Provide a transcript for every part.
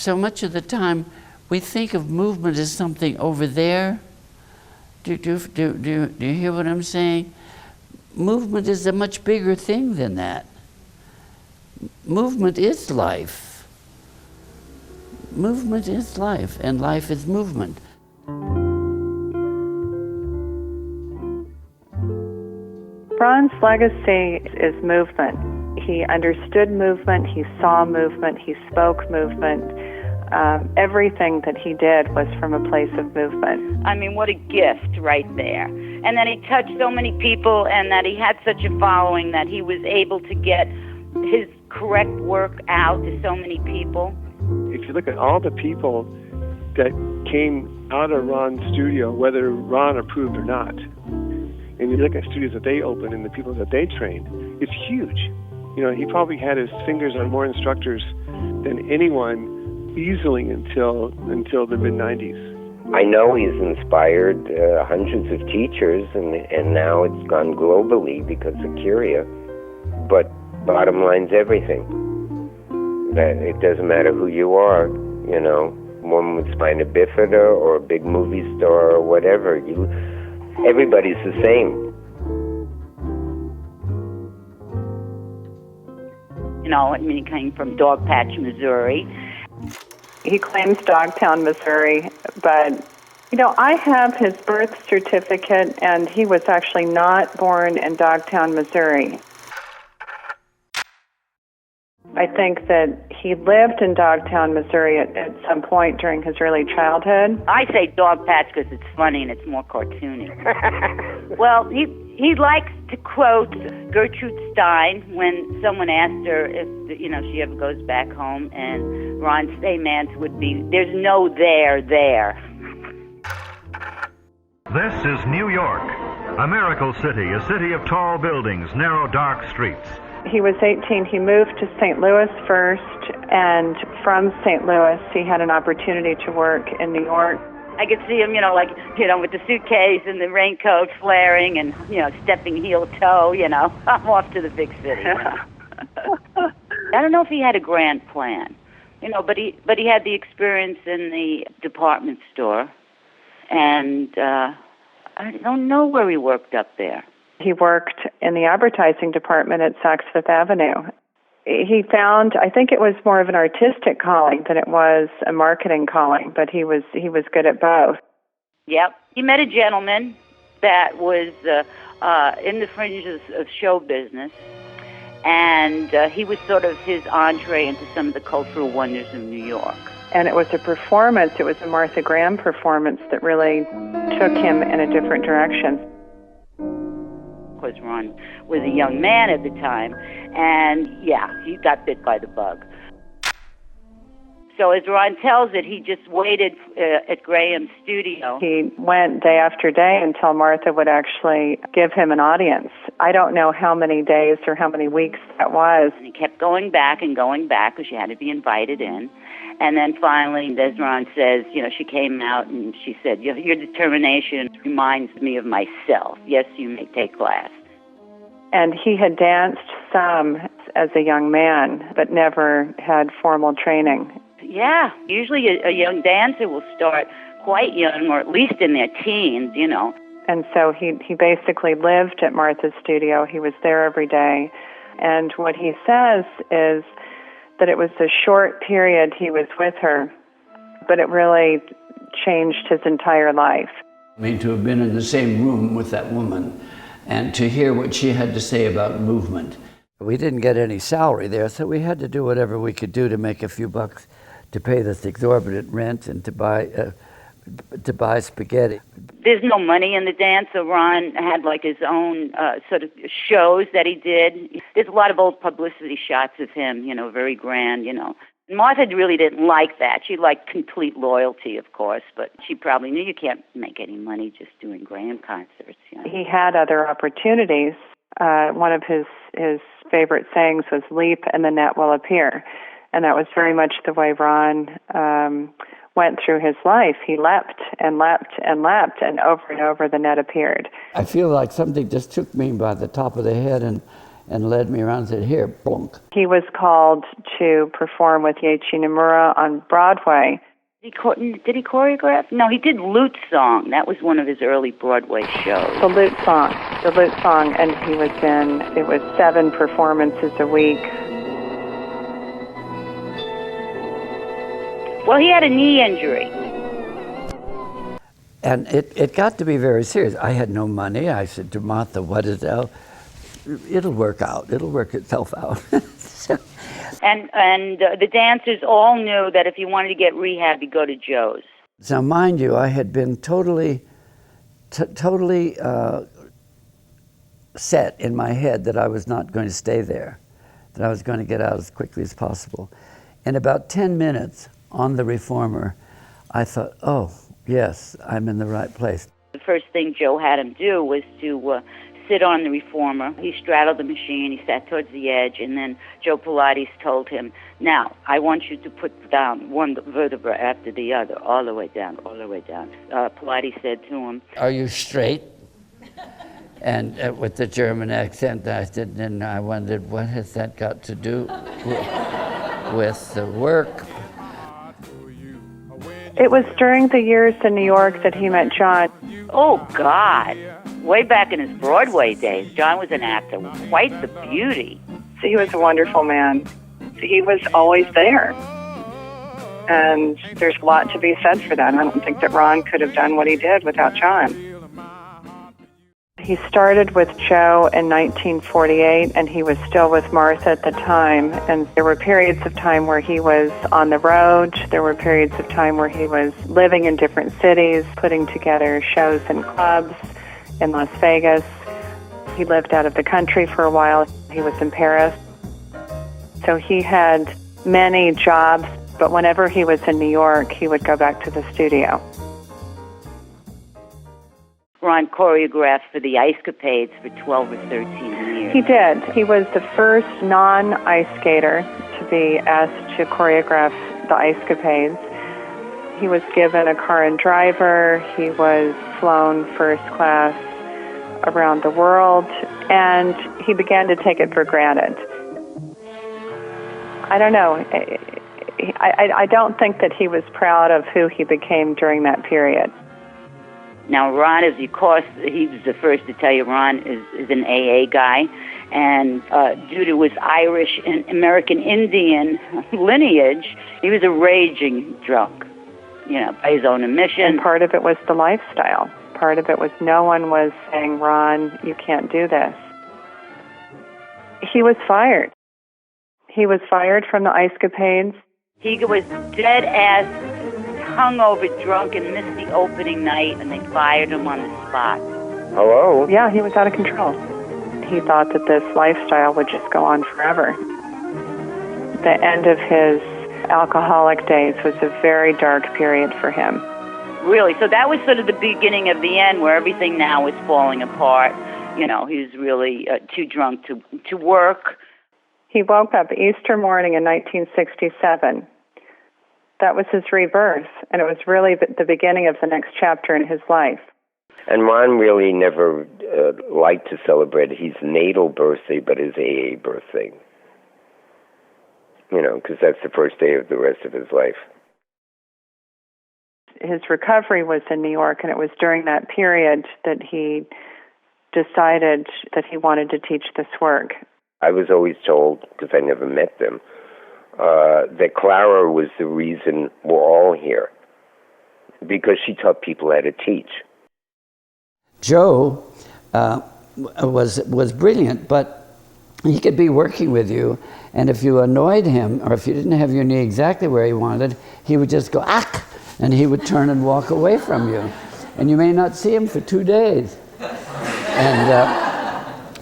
So much of the time, we think of movement as something over there. Do you hear what I'm saying? Movement is a much bigger thing than that. Movement is life. Movement is life, and life is movement. Ron's legacy is movement. He understood movement, he saw movement, he spoke movement. Everything that he did was from a place of movement. I mean, what a gift right there. And that he touched so many people, and that he had such a following that he was able to get his correct work out to so many people. If you look at all the people that came out of Ron's studio, whether Ron approved or not, and you look at studios that they opened and the people that they trained, it's huge. You know, he probably had his fingers on more instructors than anyone easily until the mid-90s. I know he's inspired hundreds of teachers, and now it's gone globally because of Curia. But bottom line's everything. That it doesn't matter who you are, you know, one with spina bifida or a big movie star or whatever. Everybody's the same. You know, I mean, he came from Dogpatch, Missouri. He claims Dogtown, Missouri, but, you know, I have his birth certificate, and he was actually not born in Dogtown, Missouri. I think that he lived in Dogtown, Missouri at some point during his early childhood. I say Dogpatch because it's funny and it's more cartoony. Well, he likes to quote Gertrude Stein when someone asked her if, you know, she ever goes back home, and Ron's amen would be, "There's no there." This is New York, a miracle city, a city of tall buildings, narrow, dark streets. He was 18. He moved to St. Louis first, and from St. Louis, he had an opportunity to work in New York. I could see him, with the suitcase and the raincoat flaring and, stepping heel toe, I'm off to the big city. I don't know if he had a grand plan, but he had the experience in the department store, and I don't know where he worked up there. He worked in the advertising department at Saks Fifth Avenue. He found, I think it was more of an artistic calling than it was a marketing calling, but he was good at both. Yep. He met a gentleman that was in the fringes of show business, and he was sort of his entree into some of the cultural wonders of New York. And it was a performance, it was a Martha Graham performance that really took him in a different direction. Because Ron was a young man at the time, and he got bit by the bug. So as Ron tells it, he just waited at Graham's studio. He went day after day until Martha would actually give him an audience. I don't know how many days or how many weeks that was. And he kept going back because she had to be invited in. And then finally, as Ron says, she came out and she said, your determination reminds me of myself. Yes, you may take last. And he had danced some as a young man, but never had formal training. Yeah, usually a young dancer will start quite young, or at least in their teens, And so he basically lived at Martha's studio. He was there every day. And what he says is that it was a short period he was with her, but it really changed his entire life. I mean, to have been in the same room with that woman and to hear what she had to say about movement. We didn't get any salary there, so we had to do whatever we could do to make a few bucks to pay this exorbitant rent and to buy spaghetti. There's no money in the dance, so Ron had his own sort of shows that he did. There's a lot of old publicity shots of him, very grand, Martha really didn't like that. She liked complete loyalty, of course, but she probably knew you can't make any money just doing Graham concerts. He had other opportunities. One of his favorite sayings was, "Leap and the net will appear." And that was very much the way Ron went through his life. He leapt and leapt and leapt, and over the net appeared. I feel like something just took me by the top of the head and led me around and said, here, plunk. He was called to perform with Eiichi Nomura on Broadway. Did he choreograph? No, he did Lute Song. That was one of his early Broadway shows. The Lute Song, and he was in, it was 7 performances a week. Well, he had a knee injury. And it got to be very serious. I had no money. I said to Martha, what is that? It'll work out. It'll work itself out. So, And the dancers all knew that if you wanted to get rehab, you go to Joe's. now, mind you, I had been totally set in my head that I was not going to stay there, that I was going to get out as quickly as possible. In about 10 minutes on the reformer, I thought, oh, yes, I'm in the right place. The first thing Joe had him do was to sit on the reformer. He straddled the machine, he sat towards the edge, and then Joe Pilates told him, now, I want you to put down one vertebra after the other, all the way down, all the way down. Pilates said to him, are you straight? And with the German accent, I said, and I wondered, what has that got to do with the work? It was during the years in New York that he met John. oh, God. Way back in his Broadway days, John was an actor, quite the beauty. He was a wonderful man. He was always there. And there's a lot to be said for that. I don't think that Ron could have done what he did without John. He started with Joe in 1948, and he was still with Martha at the time. And there were periods of time where he was on the road. There were periods of time where he was living in different cities, putting together shows in clubs in Las Vegas. He lived out of the country for a while. He was in Paris. So he had many jobs, but whenever he was in New York, he would go back to the studio. Ron choreographed for the Ice Capades for 12 or 13 years. He did. He was the first non-ice skater to be asked to choreograph the Ice Capades. He was given a car and driver. He was flown first class around the world, and he began to take it for granted. I don't know. I don't think that he was proud of who he became during that period. Now, Ron is, of course, he was the first to tell you Ron is an AA guy, and due to his Irish and American Indian lineage, he was a raging drunk, by his own admission. And part of it was the lifestyle. Part of it was no one was saying, Ron, you can't do this. He was fired. He was fired from the Ice Capades. He was dead ass hungover, drunk, and missed the opening night, and they fired him on the spot. Hello? Yeah, he was out of control. He thought that this lifestyle would just go on forever. The end of his alcoholic days was a very dark period for him. Really? So that was sort of the beginning of the end, where everything now is falling apart. He was really too drunk to work. He woke up Easter morning in 1967. That was his rebirth, and it was really the beginning of the next chapter in his life. And Ron really never liked to celebrate his natal birthday, but his AA birthday. Because that's the first day of the rest of his life. His recovery was in New York, and it was during that period that he decided that he wanted to teach this work. I was always told, because I never met them, that Clara was the reason we're all here, because she taught people how to teach. Joe was brilliant, but he could be working with you, and if you annoyed him, or if you didn't have your knee exactly where he wanted, he would just go, "Ack!" and he would turn and walk away from you. And you may not see him for 2 days.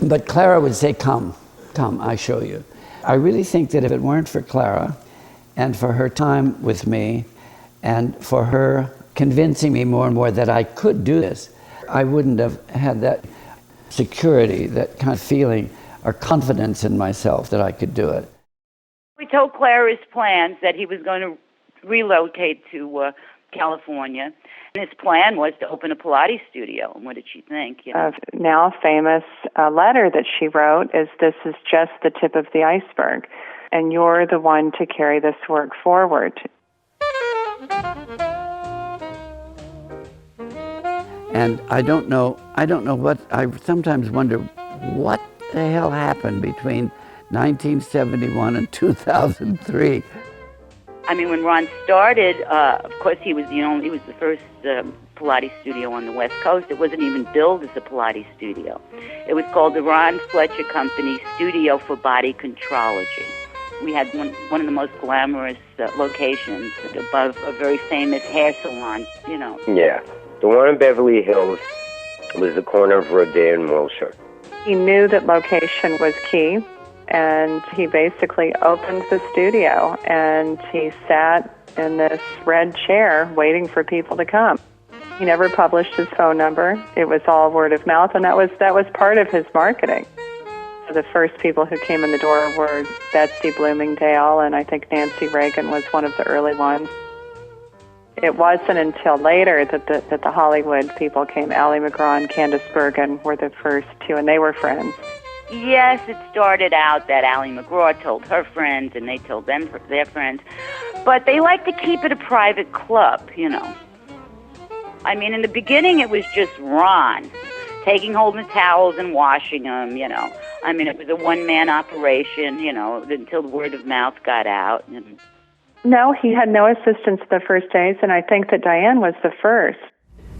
But Clara would say, come, I show you. I really think that if it weren't for Clara, and for her time with me, and for her convincing me more and more that I could do this, I wouldn't have had that security, that kind of feeling or confidence in myself that I could do it. We told Clara his plans, that he was going to relocate to California. And his plan was to open a Pilates studio. And what did she think? You know? Now famous letter that she wrote is, "This is just the tip of the iceberg, and you're the one to carry this work forward." And I don't know what, I sometimes wonder what the hell happened between 1971 and 2003. I mean, when Ron started, of course, he was the first Pilates studio on the West Coast. It wasn't even billed as a Pilates studio. It was called the Ron Fletcher Company Studio for Body Contrology. We had one of the most glamorous locations above a very famous hair salon, you know. Yeah. The one in Beverly Hills was the corner of Rodin and Wilshire. He knew that location was key, and he basically opened the studio, and he sat in this red chair waiting for people to come. He never published his phone number. It was all word of mouth, and that was part of his marketing. So the first people who came in the door were Betsy Bloomingdale, and I think Nancy Reagan was one of the early ones. It wasn't until later that the Hollywood people came. Ally McGraw and Candice Bergen were the first two, and they were friends. Yes, it started out that Ally McGraw told her friends, and they told them their friends. But they like to keep it a private club, you know. I mean, in the beginning, it was just Ron taking hold of the towels and washing them, you know. I mean, it was a one-man operation, you know, until the word of mouth got out. And no, he had no assistants the first days, and I think that Diane was the first.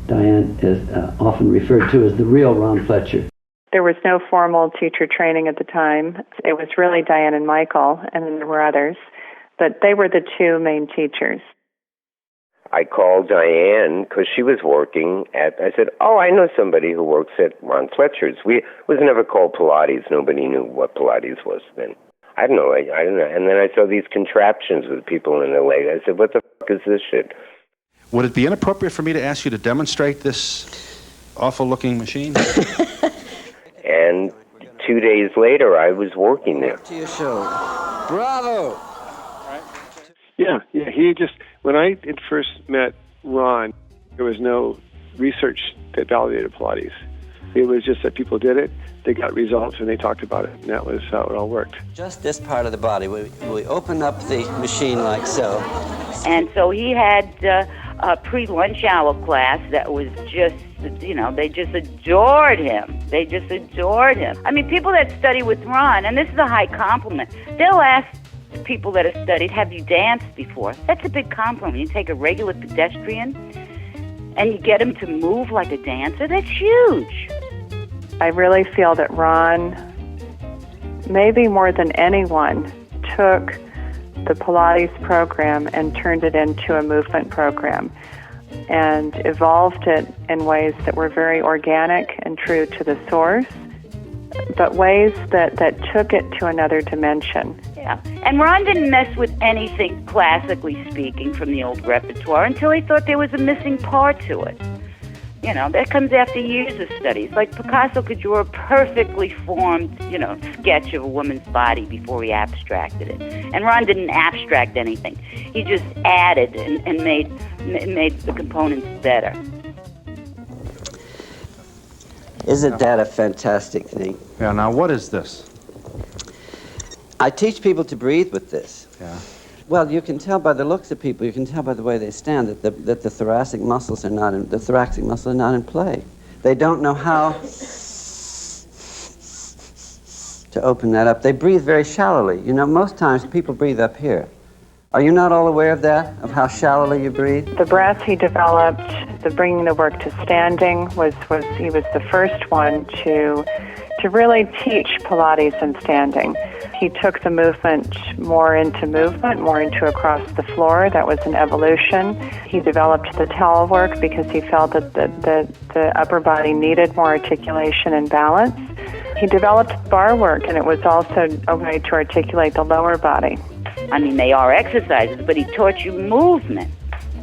Diane is often referred to as the real Ron Fletcher. There was no formal teacher training at the time. It was really Diane and Michael, and then there were others. But they were the two main teachers. I called Diane because she was working I said, "Oh, I know somebody who works at Ron Fletcher's." It was never called Pilates. Nobody knew what Pilates was then. I don't know. And then I saw these contraptions with people in LA. I said, "What the fuck is this shit?" Would it be inappropriate for me to ask you to demonstrate this awful-looking machine? And 2 days later, I was working there. To your show. Bravo! Yeah. He just, when I had first met Ron, there was no research that validated Pilates. It was just that people did it, they got results, and they talked about it, and that was how it all worked. Just this part of the body. We open up the machine like so. And so he had a pre-lunch hour class that was just, you know, they just adored him. They just adored him. I mean, people that study with Ron, and this is a high compliment, they'll ask people that have studied, "Have you danced before?" That's a big compliment. You take a regular pedestrian and you get him to move like a dancer. That's huge. I really feel that Ron, maybe more than anyone, took the Pilates program and turned it into a movement program and evolved it in ways that were very organic and true to the source, but ways that took it to another dimension. Yeah. And Ron didn't mess with anything, classically speaking, from the old repertoire until he thought there was a missing part to it. You know, that comes after years of studies. Like Picasso could draw a perfectly formed, you know, sketch of a woman's body before he abstracted it. And Ron didn't abstract anything. He just added and made the components better. Isn't that a fantastic thing? Yeah, now what is this? I teach people to breathe with this. Yeah. Well, you can tell by the looks of people, you can tell by the way they stand that the thoracic muscles are not in play. They don't know how to open that up. They breathe very shallowly. You know, most times people breathe up here. Are you not all aware of that, of how shallowly you breathe? The breath he developed, the bringing the work to standing, he was the first one to really teach Pilates in standing. He took the movement, more into across the floor. That was an evolution. He developed the towel work because he felt that the upper body needed more articulation and balance. He developed bar work, and it was also a way to articulate the lower body. I mean, they are exercises, but he taught you movement,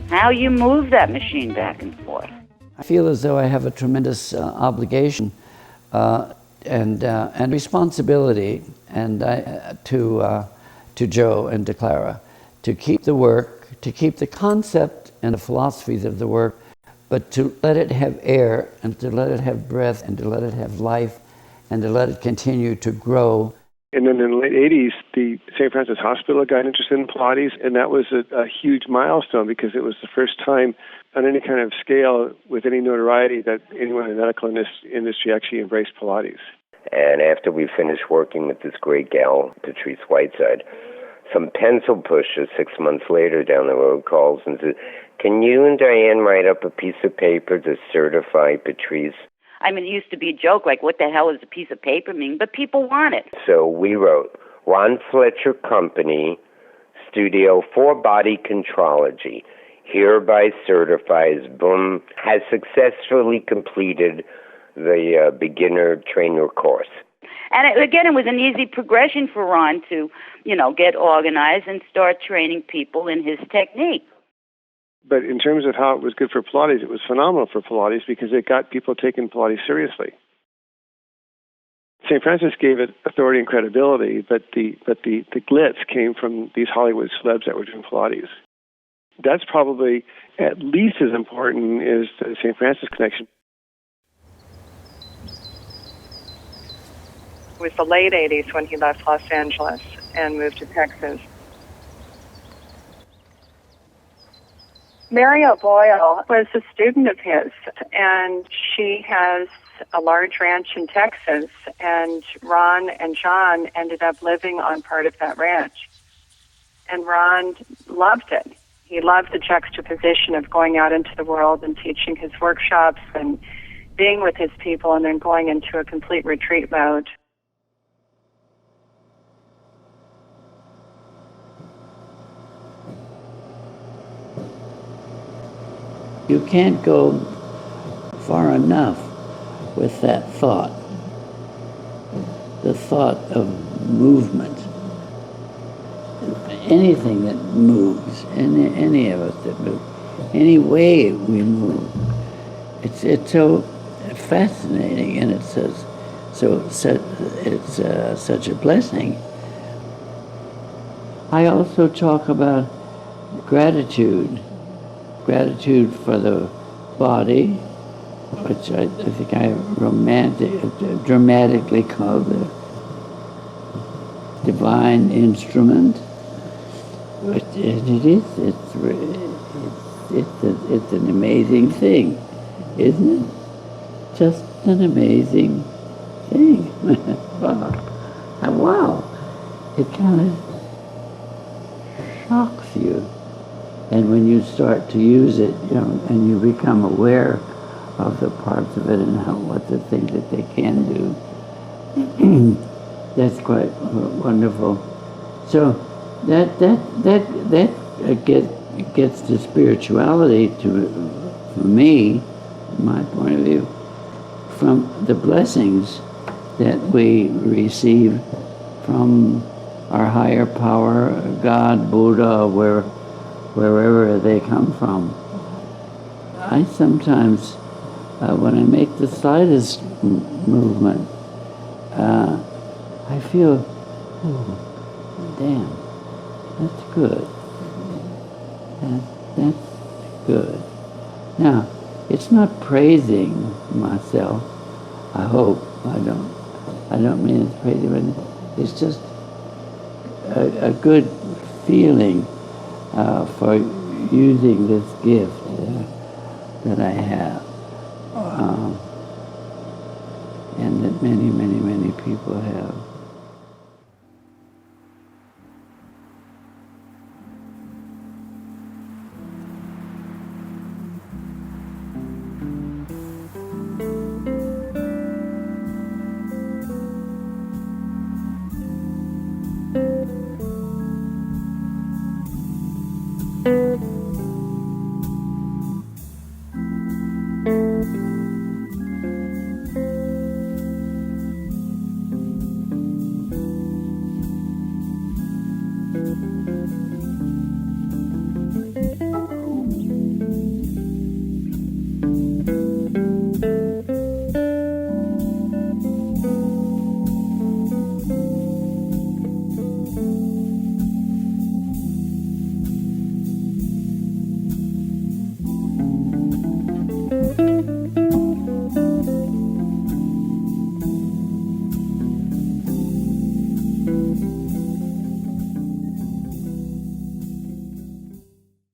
how you move that machine back and forth. I feel as though I have a tremendous obligation and responsibility to Joe and to Clara to keep the work, to keep the concept and the philosophies of the work, but to let it have air and to let it have breath and to let it have life and to let it continue to grow. And then in the late 80s, the St. Francis Hospital got interested in Pilates, and that was a huge milestone because it was the first time on any kind of scale with any notoriety that anyone in the medical industry actually embraced Pilates. And after we finished working with this great gal, Patrice Whiteside, some pencil pusher 6 months later down the road calls and says, "Can you and Diane write up a piece of paper to certify Patrice?" I mean, it used to be a joke, like, what the hell is a piece of paper mean? But people want it. So we wrote, Ron Fletcher Company, Studio for Body Contrology, hereby certifies, boom, has successfully completed the beginner trainer course. And again, it was an easy progression for Ron to, get organized and start training people in his technique. But in terms of how it was good for Pilates, it was phenomenal for Pilates because it got people taking Pilates seriously. St. Francis gave it authority and credibility, but the glitz came from these Hollywood celebs that were doing Pilates. That's probably at least as important as the St. Francis connection. It was the late 80s when he left Los Angeles and moved to Texas. Mary O'Boyle was a student of his, and she has a large ranch in Texas, and Ron and John ended up living on part of that ranch. And Ron loved it. He loved the juxtaposition of going out into the world and teaching his workshops and being with his people and then going into a complete retreat mode. You can't go far enough with that thought. The thought of movement. Anything that moves, any of us that move, any way we move, it's so fascinating, and it's such a blessing. I also talk about gratitude for the body, which I think I dramatically call the divine instrument. It's an amazing thing, isn't it? Just an amazing thing. Wow. It kind of shocks you. And when you start to use it, and you become aware of the parts of it and what the things that they can do, that's quite wonderful. So that gets to spirituality for me, from my point of view, from the blessings that we receive from our higher power, God, Buddha, wherever they come from. I sometimes, when I make the slightest movement, I feel, oh, damn, that's good. That's good. Now, it's not praising myself. I hope. I don't mean it's praising, but it's just a good feeling for using this gift that I have, and that many, many, many people have.